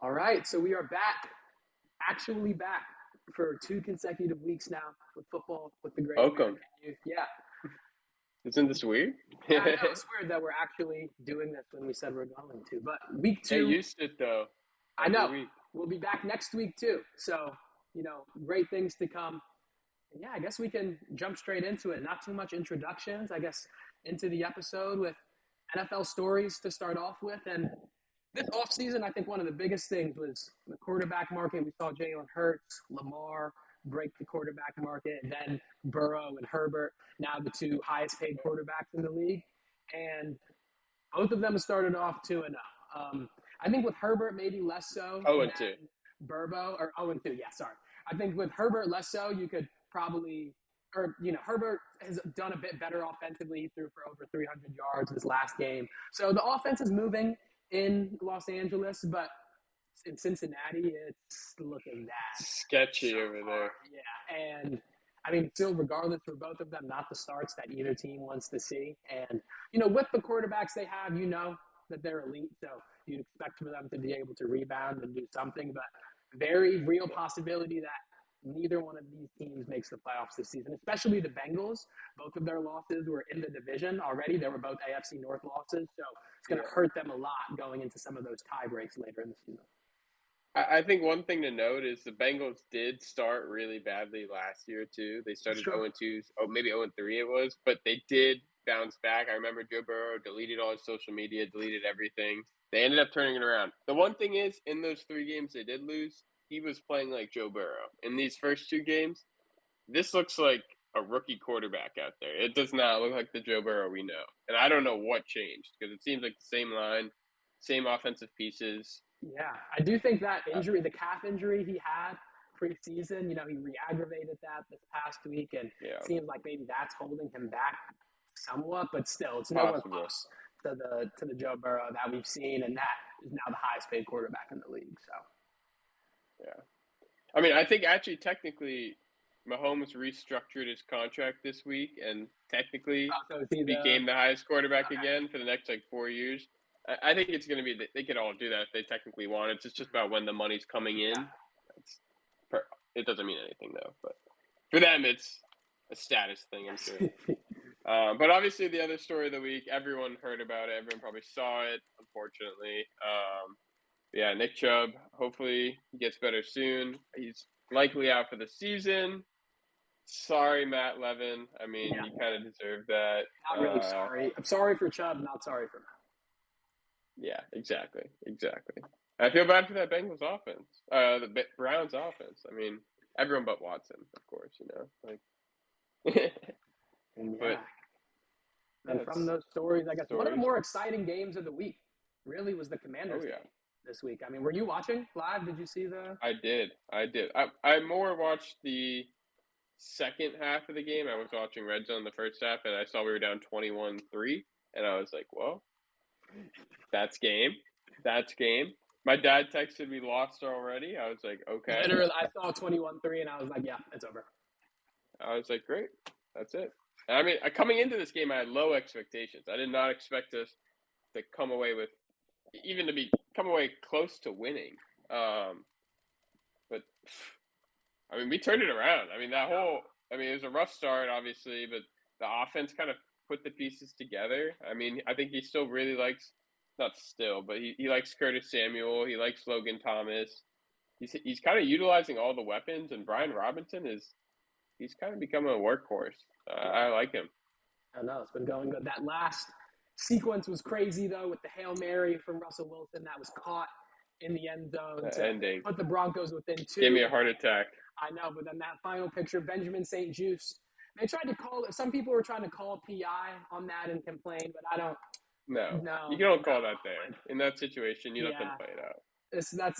All right, so we are back, actually back for 2 consecutive weeks now with football with the Great Welcome. American Youth. Yeah, Isn't this weird? yeah, I know it's weird that we're actually doing this when we said we're going to, but week Get 2, used to it though. I Every know week. we'll be back next week too. So great things to come. And yeah, I guess we can jump straight into it. Not too much introductions, I guess, into the episode with NFL stories to start off with. And this offseason, I think one of the biggest things was the quarterback market. We saw Jalen Hurts, Lamar break the quarterback market, and then Burrow and Herbert, now the two highest paid quarterbacks in the league. And both of them started off 2-0. I think with Herbert, maybe less so Oh, than and two. Burrow, or 0-2, yeah, sorry. I think with Herbert less so, you could probably, Herbert has done a bit better offensively. He threw for over 300 yards this last game. So the offense is moving in Los Angeles, but in Cincinnati, it's looking bad. Sketchy over there. Yeah, and I mean, still, regardless for both of them, not the starts that either team wants to see. And, with the quarterbacks they have, that they're elite, so you'd expect for them to be able to rebound and do something, but very real possibility that neither one of these teams makes the playoffs this season, especially the Bengals. Both of their losses were in the division already. They were both AFC North losses, so it's going to hurt them a lot going into some of those tie breaks later in the season. I think one thing to note is the Bengals did start really badly last year too. They started 0-2, maybe 0-3 it was, but they did bounce back. I remember Joe Burrow deleted all his social media, deleted everything. They ended up turning it around. The one thing is, in those 3 games they did lose, he was playing like Joe Burrow. In these first 2 games, this looks like a rookie quarterback out there. It does not look like the Joe Burrow we know. And I don't know what changed because it seems like the same line, same offensive pieces. Yeah, I do think that injury, the calf injury he had preseason, he re-aggravated that this past week, and it seems like maybe that's holding him back somewhat, but still, it's nowhere close to the Joe Burrow that we've seen, and that is now the highest paid quarterback in the league. So, yeah, I mean, I think actually technically Mahomes restructured his contract this week, and technically became the highest quarterback again for the next 4 years. I think it's going to be – they could all do that if they technically want it. It's just about when the money's coming in. Yeah. It doesn't mean anything, though. But for them, it's a status thing, I'm sure. But obviously the other story of the week, everyone heard about it. Everyone probably saw it, unfortunately. Yeah, Nick Chubb, hopefully he gets better soon. He's likely out for the season. Sorry, Matt Levin. I mean, you kind of deserve that. Not really sorry. I'm sorry for Chubb, not sorry for Matt. Yeah, exactly. I feel bad for that Bengals offense, the Browns offense. I mean, everyone but Watson, of course, Yeah. And from those stories, I guess one of the more exciting games of the week really was the Commanders game this week. I mean, were you watching live? Did you see the? I did. I more watched the second half of the game. I was watching Red Zone the first half, and I saw we were down 21-3, and I was like, well, that's game. My dad texted me lost already. I was like, okay. Literally, I saw 21-3, and I was like, yeah, it's over. I was like, great. That's it. I mean, coming into this game, I had low expectations. I did not expect us to come away close to winning. But I mean, we turned it around. I mean, it was a rough start, obviously, but the offense kind of put the pieces together. I mean, I think he still really likes, not still, but he likes Curtis Samuel. He likes Logan Thomas. He's kind of utilizing all the weapons, and Brian Robinson he's kind of becoming a workhorse. I like him. I know, it's been going good. That last sequence was crazy, though, with the Hail Mary from Russell Wilson that was caught in the end zone to put the Broncos within 2. Gave me a heart attack. I know, but then that final picture, Benjamin St-Juste, they tried to call it. Some people were trying to call PI on that and complain, but I don't. No, you don't call that there. In that situation, you let them play it out.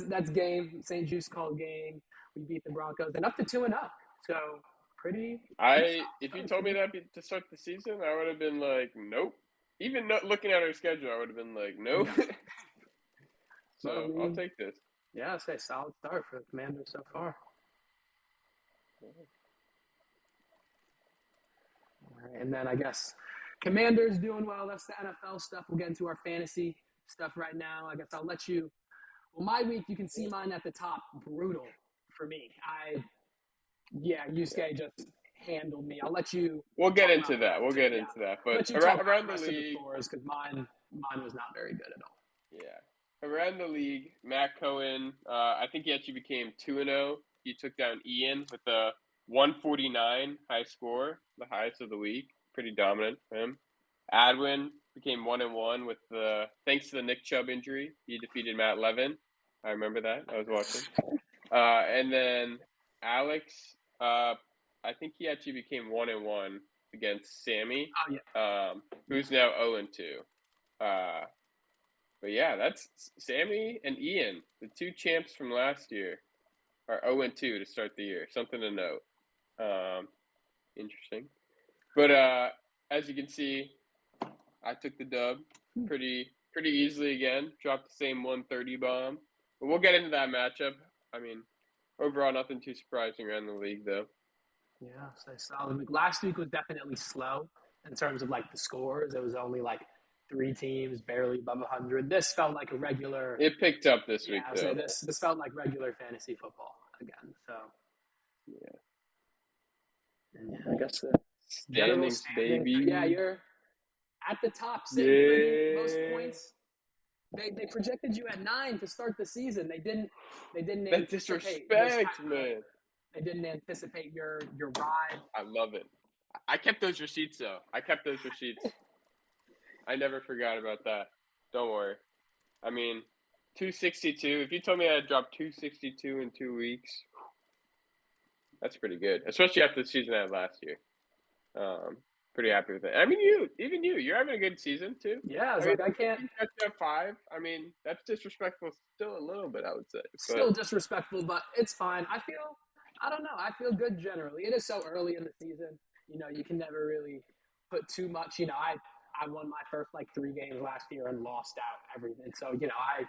That's game. St-Juste called game. We beat the Broncos and up to 2-0. So pretty. If you told me that to start the season, I would have been like, nope. Even looking at our schedule, I would have been like, nope. So I'll take this. Yeah, I'd say solid start for the Commanders so far. All right, and then I guess Commanders doing well. That's the NFL stuff. We'll get into our fantasy stuff right now. I guess I'll let you Well, my week, you can see mine at the top. Brutal for me. Yusuke just handled me. I'll let you. We'll get into that. But let you talk around the league, scores because mine was not very good at all. Yeah, around the league, Matt Cohen. I think he actually became 2-0. He took down Ian with a 149 high score, the highest of the week. Pretty dominant for him. Adwin became 1-1 with thanks to the Nick Chubb injury. He defeated Matt Levin. I remember that. I was watching. And then Alex, I think he actually became 1-1 against Sammy. Oh, yeah. Who's now 0-2. But yeah, that's Sammy and Ian, the two champs from last year, are 0-2 to start the year. Something to note. Interesting. But as you can see, I took the dub pretty easily again. Dropped the same 130 bomb. But we'll get into that matchup. I mean, overall, nothing too surprising around the league, though. Yeah, so solid. Last week was definitely slow in terms of like the scores. It was only like 3 teams, barely above 100. This felt like a regular. It picked up this week, though. So this felt like regular fantasy football again. So yeah, and I guess the standings, baby. Yeah, you're at the top, sitting most points. They projected you at 9 to start the season. They didn't That's disrespect, man. They didn't anticipate your ride. I love it. I kept those receipts, though. I never forgot about that. Don't worry. I mean, 262. If you told me I had dropped 262 in 2 weeks, that's pretty good. Especially after the season I had last year. Pretty happy with it. I mean, you're having a good season too. Yeah, I can't. You got 5. I mean, that's disrespectful still a little bit, I would say. Still disrespectful, but it's fine. I don't know. I feel good generally. It is so early in the season. You can never really put too much. I won my first 3 games last year and lost out everything. So, I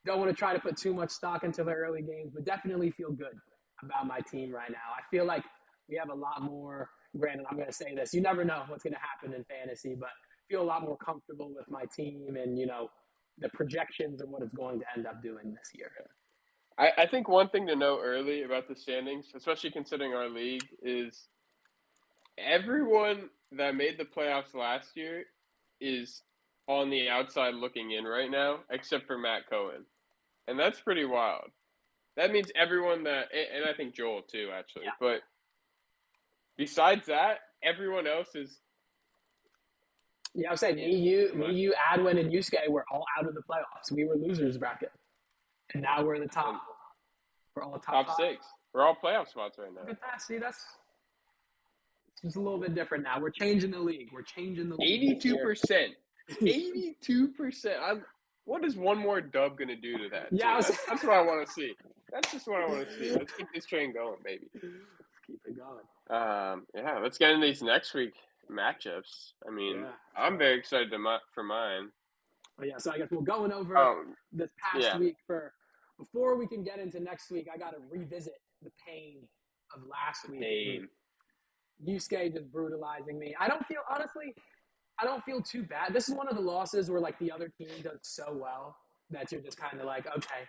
don't want to try to put too much stock into the early games, but definitely feel good about my team right now. I feel like we have a lot more. Granted, I'm going to say this. You never know what's going to happen in fantasy, but feel a lot more comfortable with my team and, the projections and what it's going to end up doing this year. I think one thing to know early about the standings, especially considering our league, is everyone that made the playoffs last year is on the outside looking in right now, except for Matt Cohen. And that's pretty wild. That means everyone and I think Joel too, actually. Yeah. But besides that, everyone else is. Yeah, I was saying, me, you, Adwin, and Yusuke were all out of the playoffs. We were losers bracket. And now we're in the top. We're all top 6. We're all playoff spots right now. Look at that. See, it's just a little bit different now. We're changing the league. 82%. 82%. What is one more dub going to do to that? Yeah, that's what I want to see. That's just what I want to see. Let's keep this train going, baby. Keep it going. Yeah, let's get into these next week matchups. I mean, I'm very excited for mine. Well, yeah, so I guess we're going over this past week. Before we can get into next week, I got to revisit the pain of last week. Yusuke just brutalizing me. I don't feel too bad. This is one of the losses where the other team does so well that you're just kind of like, okay.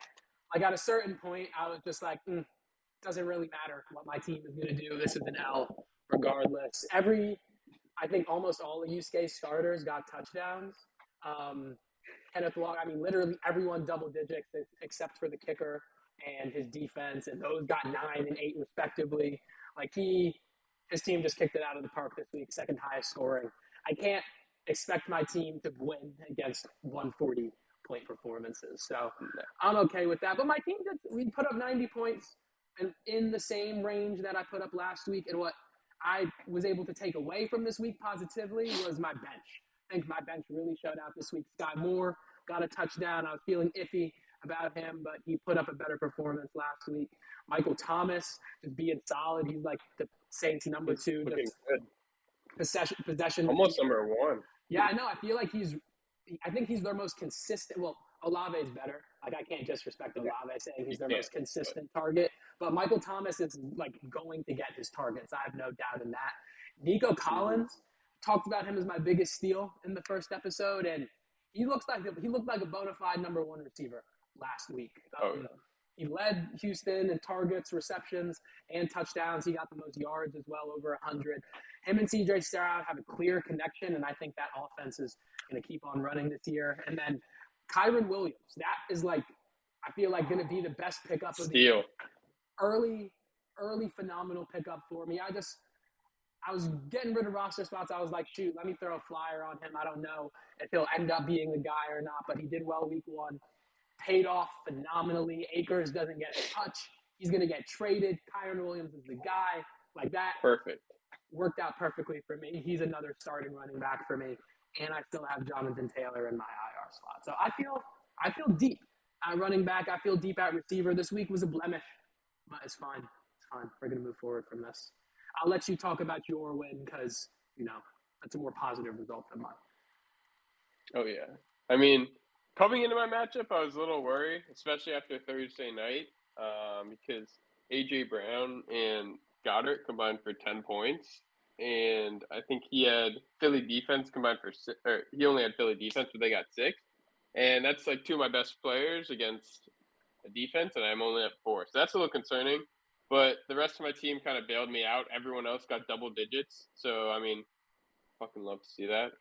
At a certain point, I was just like, doesn't really matter what my team is going to do. This is an L regardless. I think almost all of Yusuke's starters got touchdowns. Kenneth Walker, literally everyone double digits except for the kicker and his defense, and those got 9 and 8 respectively. His team just kicked it out of the park this week, second highest scoring. I can't expect my team to win against 140-point performances, so I'm okay with that. But my team we put up 90 points, and in the same range that I put up last week. And what I was able to take away from this week positively was my bench. I think my bench really showed out this week. Sky Moore got a touchdown. I was feeling iffy about him, but he put up a better performance last week. Michael Thomas just being solid. He's like the Saints' number 2. Just possession. Almost number 1. Yeah, I know. I feel like I think he's their most consistent. Well, Olave's better. I can't disrespect Olave saying he's their most consistent target. But Michael Thomas is going to get his targets. I have no doubt in that. Nico Collins, talked about him as my biggest steal in the first episode, and he looked like a bona fide number 1 receiver last week. Oh, yeah. He led Houston in targets, receptions, and touchdowns. He got the most yards as well, over 100. Him and C.J. Stroud have a clear connection, and I think that offense is going to keep on running this year. And then Kyron Williams, that is like, I feel like going to be the best pickup of the year. Early phenomenal pickup for me. I was getting rid of roster spots. I was like, shoot, let me throw a flyer on him. I don't know if he'll end up being the guy or not, but he did well week 1. Paid off phenomenally. Akers doesn't get a touch. He's going to get traded. Kyron Williams is the guy. Like that. Perfect. Worked out perfectly for me. He's another starting running back for me. And I still have Jonathan Taylor in my IR slot. So I feel deep at running back. I feel deep at receiver. This week was a blemish, but it's fine. It's fine. We're going to move forward from this. I'll let you talk about your win because, that's a more positive result than mine. Oh, yeah. I mean, coming into my matchup, I was a little worried, especially after Thursday night, because A.J. Brown and Goddard combined for 10 points. And I think he had Philly defense combined for 6, or he only had Philly defense, but they got 6. And that's like 2 of my best players against a defense, and I'm only at 4. So that's a little concerning. But the rest of my team kind of bailed me out. Everyone else got double digits. So, I mean, fucking love to see that.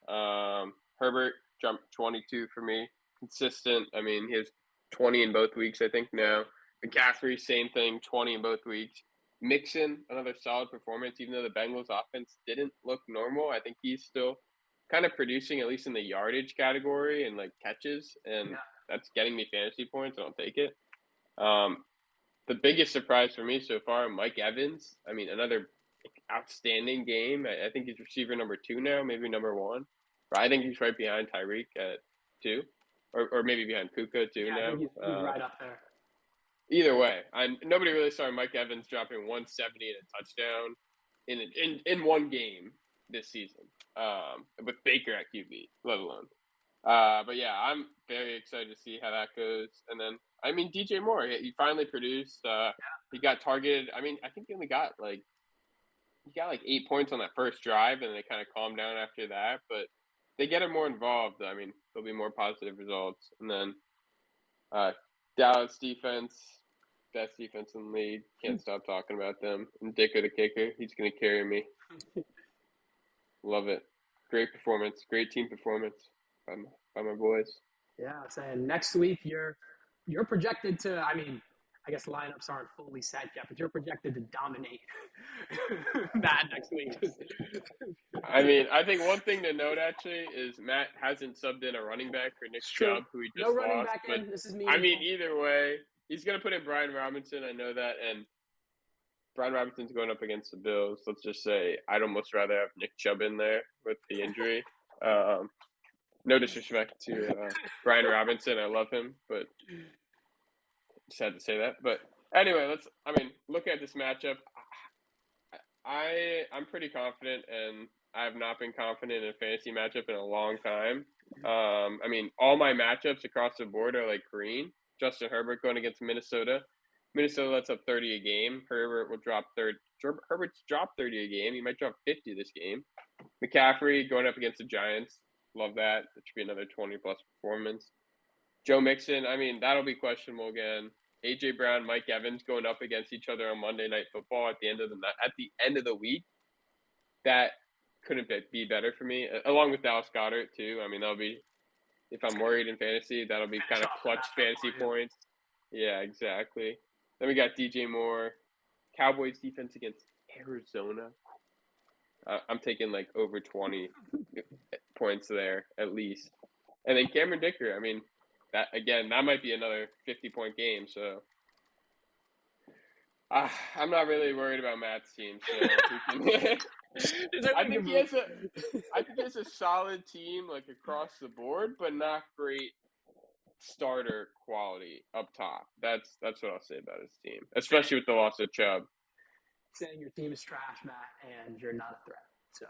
Herbert jumped 22 for me. Consistent. I mean, he has 20 in both weeks, I think, now. McCaffrey, same thing, 20 in both weeks. Mixon, another solid performance, even though the Bengals offense didn't look normal. I think he's still kind of producing, at least in the yardage category and, like, catches. And that's getting me fantasy points, and I'll take it. The biggest surprise for me so far, Mike Evans. I mean, another outstanding game. I think he's receiver number 2 now, maybe number 1. But I think he's right behind Tyreek at 2, or maybe behind Puka too now. I think he's right up there. Either way, nobody really saw Mike Evans dropping 170 and a touchdown in one game this season, with Baker at QB, let alone. But yeah, I'm very excited to see how that goes. And then, I mean, DJ Moore, he finally produced. He got targeted. I mean, I think he got like 8 points on that first drive, and they kind of calmed down after that. But they get him more involved. I mean, there'll be more positive results. And then Dallas defense, best defense in the league. Can't stop talking about them. And Dicker the kicker, he's going to carry me. Love it. Great performance. Great team performance by my boys. Yeah, saying next week you're projected to, I mean, I guess lineups aren't fully set yet, but you're projected to dominate that next week. I mean, I think one thing to note actually is Matt hasn't subbed in a running back for Nick Chubb, who he just lost. No running back in. This is me. I mean, either way, he's going to put in Brian Robinson. I know that, and Brian Robinson's going up against the Bills. Let's just say I'd almost rather have Nick Chubb in there with the injury. No disrespect to Brian Robinson. I love him, but just had to say that. But anyway, look at this matchup. I'm pretty confident, and I have not been confident in a fantasy matchup in a long time. I mean, all my matchups across the board are like green. Justin Herbert going against Minnesota. Minnesota lets up 30 a game. Herbert will drop Herbert's dropped 30 a game. He might drop 50 this game. McCaffrey going up against the Giants. Love that. That should be another 20-plus performance. Joe Mixon, I mean, that'll be questionable again. A.J. Brown, Mike Evans going up against each other on Monday Night Football at the end of the week. That couldn't be better for me, along with Dallas Goedert, too. I mean, that'll be, if I'm worried in fantasy, that'll be kind of clutch fantasy points. Yeah, exactly. Then we got DJ Moore. Cowboys defense against Arizona. I'm taking like over 20 points there at least. And then Cameron Dicker, I mean, that might be another 50-point game. So I'm not really worried about Matt's team. So I think he has a solid team like across the board, but not great starter quality up top. That's what I'll say about his team, especially with the loss of Chubb. Saying your team is trash, Matt, and you're not a threat. So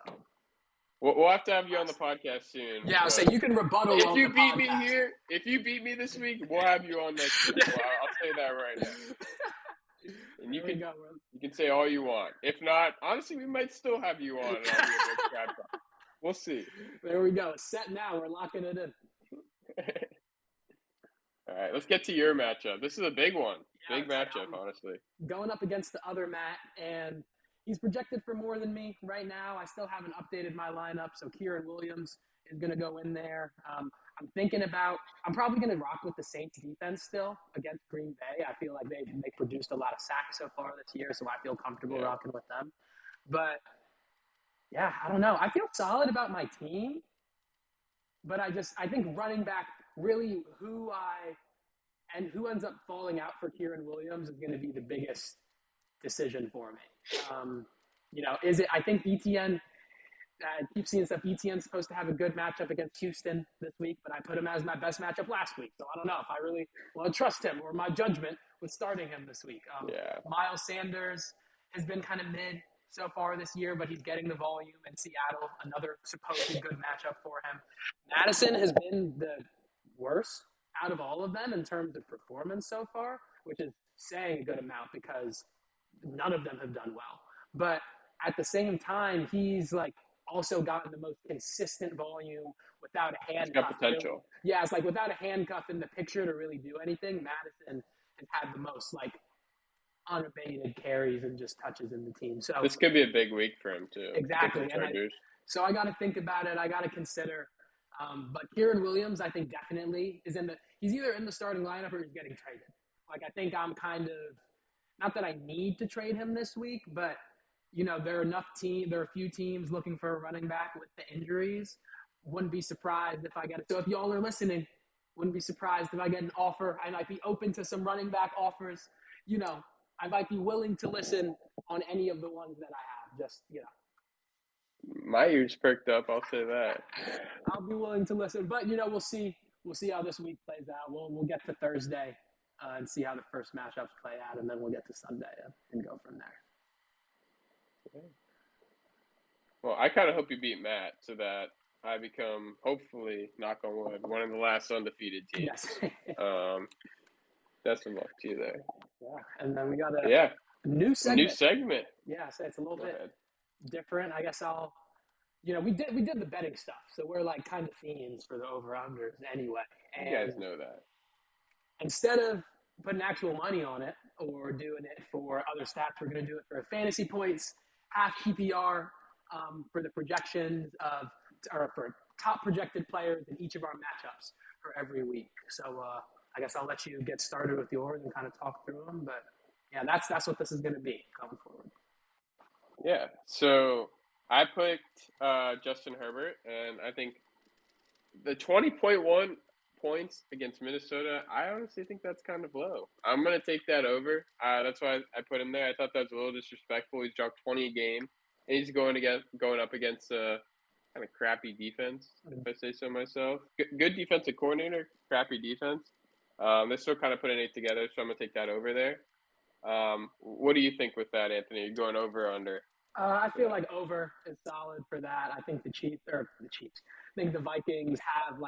we'll have to have you on the podcast soon. Yeah, I'll say you can rebuttal. If you beat me here, if you beat me this week, we'll have you on next week. Well, I'll say that right now. And you can say all you want. If not, honestly, we might still have you on. And I'll be able to we'll see. There we go. It's set now. We're locking it in. All All right, let's get to your matchup. This is a big one. Yeah, Big matchup, honestly. Going up against the other Matt, and he's projected for more than me right now. I still haven't updated my lineup, so Kieran Williams is going to go in there. I'm probably going to rock with the Saints defense still against Green Bay. I feel like they produced a lot of sacks so far this year, so I feel comfortable rocking with them. But, yeah, I don't know. I feel solid about my team, but I think running back really who ends up falling out for Kieran Williams is going to be the biggest decision for me. I think ETN, I keep seeing stuff. ETN's supposed to have a good matchup against Houston this week, but I put him as my best matchup last week. So I don't know if I really want to trust him or my judgment with starting him this week. Miles Sanders has been kind of mid so far this year, but he's getting the volume in Seattle, another supposedly good matchup for him. Madison has been the worst out of all of them in terms of performance so far, which is saying a good amount because none of them have done well. But at the same time, he's also gotten the most consistent volume without a handcuff. He's got potential. Really. Yeah, it's without a handcuff in the picture to really do anything, Madison has had the most unabated carries and just touches in the team. So this could be a big week for him too. Exactly. So I got to think about it. I got to consider. But Kieran Williams, I think definitely is he's either in the starting lineup or he's getting traded. I think I'm kind of, not that I need to trade him this week, but there are a few teams looking for a running back with the injuries. Wouldn't be surprised if I get it. So if y'all are listening, wouldn't be surprised if I get an offer. I might be open to some running back offers. I might be willing to listen on any of the ones that I have. Just, My ears perked up, I'll say that. I'll be willing to listen. But, we'll see. We'll see how this week plays out. We'll get to Thursday and see how the first matchups play out, and then we'll get to Sunday and go from there. Okay. Well, I kind of hope you beat Matt so that I become, hopefully, knock on wood, one of the last undefeated teams. Yes. Best of luck to you there. Yeah, and then we got a new segment. Yeah, so it's a little bit different. I guess we did the betting stuff, so we're kind of fiends for the over-unders anyway. And you guys know that. Instead of putting actual money on it or doing it for other stats, we're going to do it for fantasy points, half PPR for the projections or for top projected players in each of our matchups for every week. So I guess I'll let you get started with yours and kind of talk through them. But yeah, that's what this is going to be going forward. Yeah. So I picked Justin Herbert, and I think the 20.1 points against Minnesota, I honestly think that's kind of low. I'm going to take that over. That's why I put him there. I thought that was a little disrespectful. He's dropped 20 a game, and he's going up against a kind of crappy defense, if I say so myself. Good defensive coordinator, crappy defense. They still kind of putting it together, so I'm going to take that over there. What do you think with that, Anthony? Are you going over or under? I feel like over is solid for that. I think the Chiefs. I think the Vikings have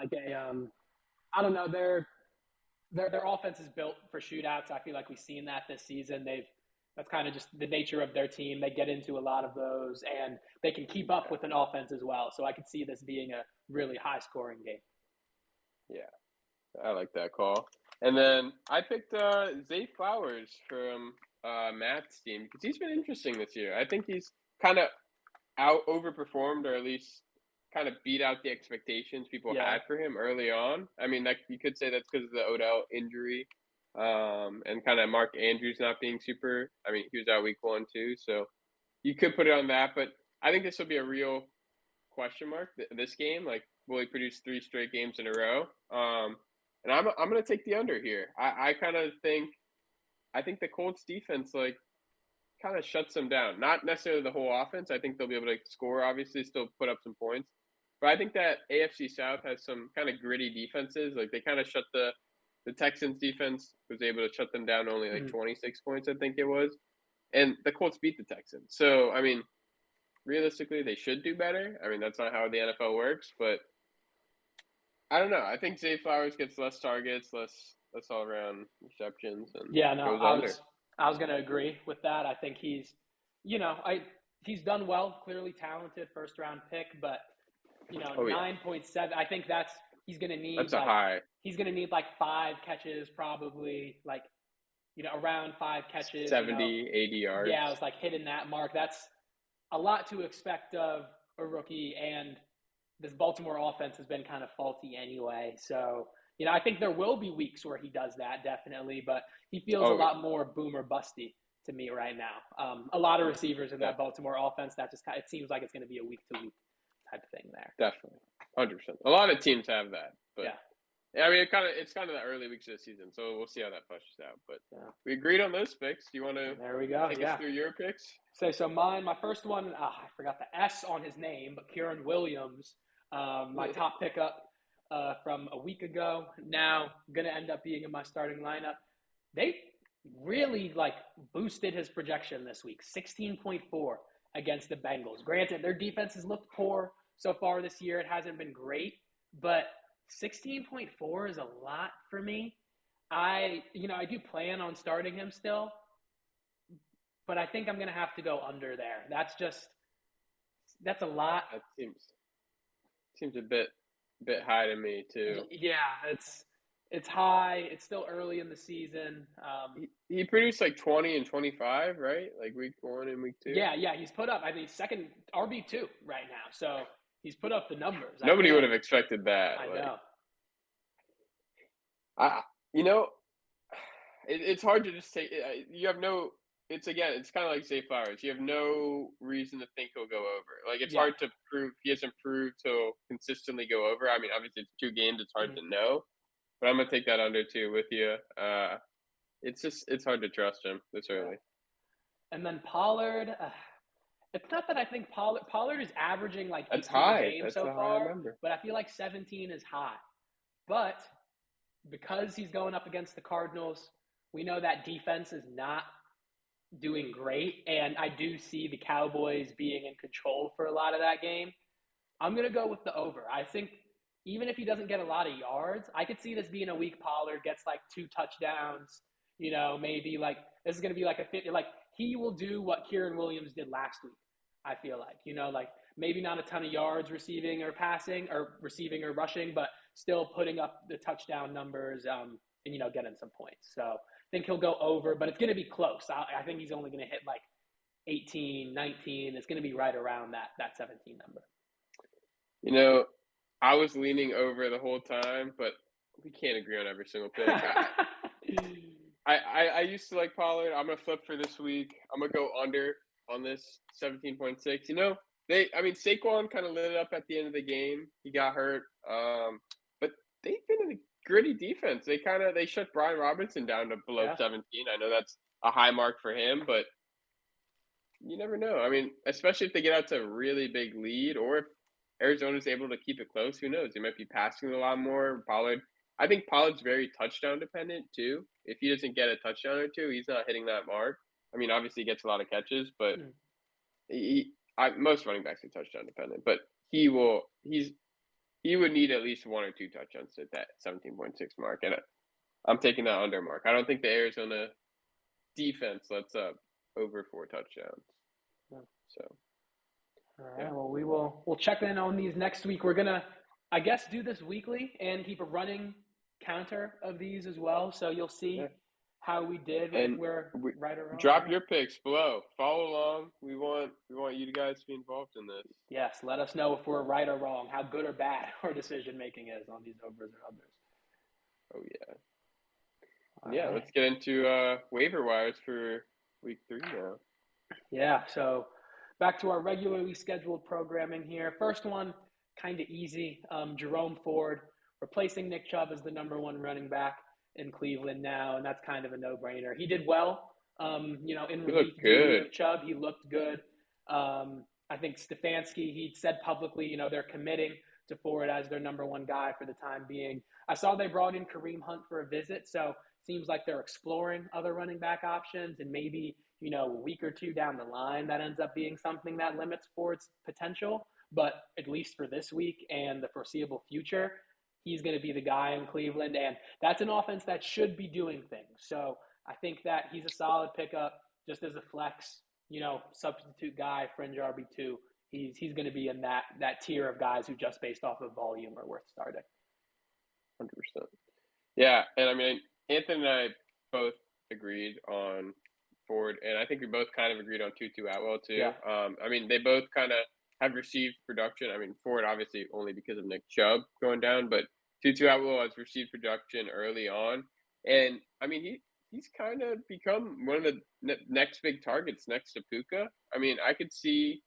I don't know, their offense is built for shootouts. I feel like we've seen that this season. That's kind of just the nature of their team. They get into a lot of those, and they can keep up with an offense as well. So I could see this being a really high-scoring game. Yeah, I like that call. And then I picked Zay Flowers from Matt's team because he's been interesting this year. I think he's kind of overperformed, or at least kind of beat out the expectations people had for him early on. I mean, you could say that's because of the Odell injury and kind of Mark Andrews not being super. I mean, he was out week 1 too, so you could put it on that. But I think this will be a real question mark. This game, will he produce 3 straight games in a row? And I'm going to take the under here. I kind of think the Colts defense kind of shuts them down. Not necessarily the whole offense. I think they'll be able to score, obviously, still put up some points. But I think that AFC South has some kind of gritty defenses. They kind of shut the Texans defense, was able to shut them down only 26 points, I think it was. And the Colts beat the Texans. So, I mean, realistically, they should do better. I mean, that's not how the NFL works. But I don't know. I think Zay Flowers gets less targets, less all-around receptions. And goes under. I was going to agree with that. I think he's done well, clearly talented first-round pick, but 9.7. I think that's he's going to need That's a high. He's going to need like 5 catches, probably like, around 5 catches. 70, 80 yards. Yeah, I was like hitting that mark. That's a lot to expect of a rookie, and this Baltimore offense has been kind of faulty anyway. So, I think there will be weeks where he does that, definitely, but he feels a lot more boomer busty to me right now. A lot of receivers in that Baltimore offense, that just it seems like it's going to be a week-to-week type of thing there. Definitely, 100%. A lot of teams have that, but yeah, I mean, it's kind of the early weeks of the season, so we'll see how that fleshes out. But we agreed on those picks. Do you want to take us through your picks? So my first one, I forgot the S on his name, but Kieran Williams, my top pickup from a week ago, now going to end up being in my starting lineup. They really boosted his projection this week, 16.4 against the Bengals. Granted, their defense has looked poor so far this year. It hasn't been great, but 16.4 is a lot for me. I do plan on starting him still, but I think I'm going to have to go under there. That's a lot. That seems a bit high to me too. Yeah, it's high. It's still early in the season. He produced like 20 and 25, right? Like week 1 and week 2. Yeah. He's put up, I think, second RB2 right now. So he's put up the numbers. Nobody would have expected that. I know. It's hard to just say. You have no. It's kind of like Zay Flowers. You have no reason to think he'll go over. Like it's hard to prove. He hasn't proved he'll consistently go over. I mean, obviously it's 2 games. It's hard to know. But I'm gonna take that under 2 with you. It's hard to trust him this early. And then Pollard. It's not that I think Pollard is averaging like 18 games so far, but I feel like 17 is high. But because he's going up against the Cardinals, we know that defense is not doing great, and I do see the Cowboys being in control for a lot of that game. I'm going to go with the over. I think even if he doesn't get a lot of yards, I could see this being a week Pollard gets like 2 touchdowns, maybe like this is going to be like a 50, like he will do what Kieran Williams did last week. I feel like, like maybe not a ton of yards receiving or passing or receiving or rushing, but still putting up the touchdown numbers and, getting some points. So I think he'll go over, but it's going to be close. I think he's only going to hit like 18, 19. It's going to be right around that 17 number. I was leaning over the whole time, but we can't agree on every single pick. I used to like Pollard. I'm going to flip for this week. I'm going to go under on this 17.6. Saquon kind of lit it up at the end of the game. He got hurt. But they've been in a gritty defense. They shut Brian Robinson down to below 17. I know that's a high mark for him, but you never know. I mean, especially if they get out to a really big lead, or if Arizona's able to keep it close, who knows? They might be passing a lot more. I think Pollard's very touchdown dependent too. If he doesn't get a touchdown or 2, he's not hitting that mark. I mean, obviously he gets a lot of catches, but most running backs are touchdown dependent. But he would need at least 1 or 2 touchdowns at that 17.6 mark, and I'm taking that under mark. I don't think the Arizona defense lets up over 4 touchdowns. So, all right. Well, we'll check in on these next week. We're gonna, I guess, do this weekly and keep a running counter of these as well. So you'll see how we did, and if we're right or wrong. Drop your picks below. Follow along. We want you guys to be involved in this. Yes, let us know if we're right or wrong, how good or bad our decision making is on these overs or unders. Oh yeah. All right. Let's get into waiver wires for week 3 now. Yeah, so back to our regularly scheduled programming here. First one, kind of easy. Jerome Ford replacing Nick Chubb as the number 1 running back in Cleveland now, and that's kind of a no-brainer. He did well, in relief of Chubb. He looked good. I think Stefanski, he said publicly, they're committing to Ford as their number 1 guy for the time being. I saw they brought in Kareem Hunt for a visit, so seems like they're exploring other running back options, and maybe, a week or 2 down the line, that ends up being something that limits Ford's potential. But at least for this week and the foreseeable future, he's going to be the guy in Cleveland, and that's an offense that should be doing things. So I think that he's a solid pickup just as a flex, substitute guy, fringe RB2. He's going to be in that tier of guys who just based off of volume are worth starting. 100%. Yeah, and I mean, Anthony and I both agreed on Ford, and I think we both kind of agreed on Tutu Atwell too. Yeah. I mean, they both kind of have received production. I mean, Ford obviously only because of Nick Chubb going down, but Tutu Atwell has received production early on, and I mean, he's kind of become one of the next big targets next to Puka. I mean, I could see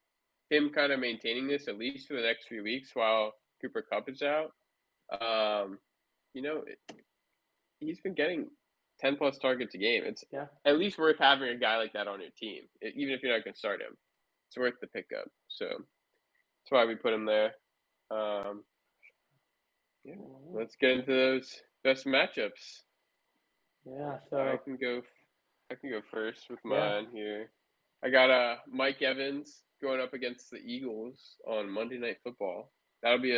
him kind of maintaining this at least for the next few weeks while Cooper Kupp is out. You know, he's been getting 10 plus targets a game. It's at least worth having a guy like that on your team, even if you're not going to start him. It's worth the pickup. So that's why we put him there. Yeah, let's get into those best matchups. Yeah, so I can go first with mine here. I got Mike Evans going up against the Eagles on Monday Night Football. That'll be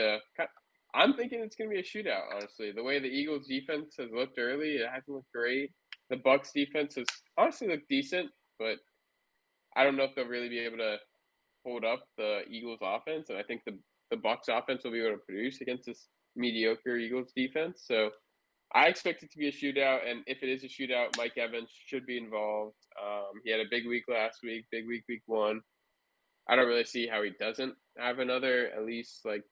I'm thinking it's going to be a shootout, honestly. The way the Eagles defense has looked early, it hasn't looked great. The Bucs defense has honestly looked decent, but I don't know if they'll really be able to hold up the Eagles offense. And I think the Bucs offense will be able to produce against this mediocre Eagles defense. So I expect it to be a shootout. And if it is a shootout, Mike Evans should be involved. He had a big week last week, big week 1. I don't really see how he doesn't have another at least like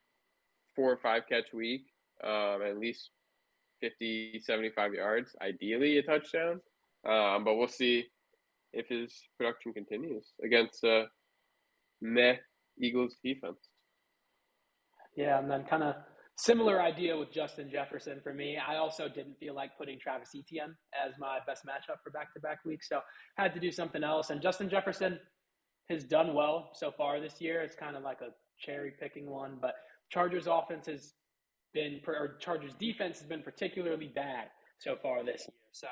4 or 5 catch week, at least 50, 75 yards, ideally a touchdown. But we'll see if his production continues against meh Eagles defense. Yeah, and then kind of similar idea with Justin Jefferson for me. I also didn't feel like putting Travis Etienne as my best matchup for back-to-back weeks, so had to do something else. And Justin Jefferson has done well so far this year. It's kind of like a cherry-picking one, but Chargers offense has been, or Chargers defense has been particularly bad so far this year. So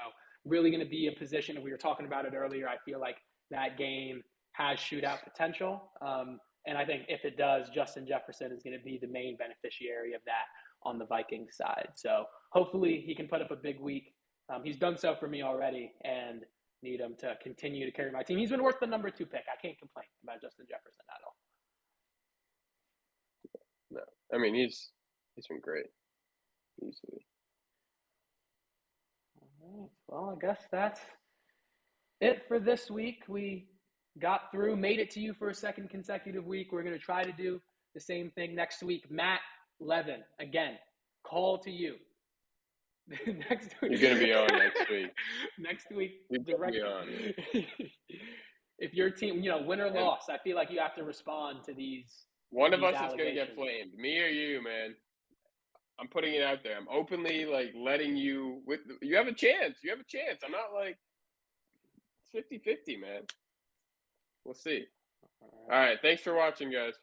really going to be a position, and we were talking about it earlier, I feel like that game has shootout potential. And I think if it does, Justin Jefferson is going to be the main beneficiary of that on the Vikings side. So hopefully he can put up a big week. He's done so for me already, and need him to continue to carry my team. He's been worth the number 2 pick. I can't complain about Justin Jefferson at all. No, I mean, he's been great, easily. All right. Well, I guess that's it for this week. We got through, made it to you for a second consecutive week. We're going to try to do the same thing next week. Matt Levin, again, call to you. Next week. You're going to be on next week. Next week, you're directly on. If your team, win or loss, I feel like you have to respond to these. One of us is going to get flamed, me or you, man. I'm putting it out there. I'm openly letting you you have a chance. You have a chance. I'm not it's 50-50, man. We'll see. All right. Thanks for watching, guys.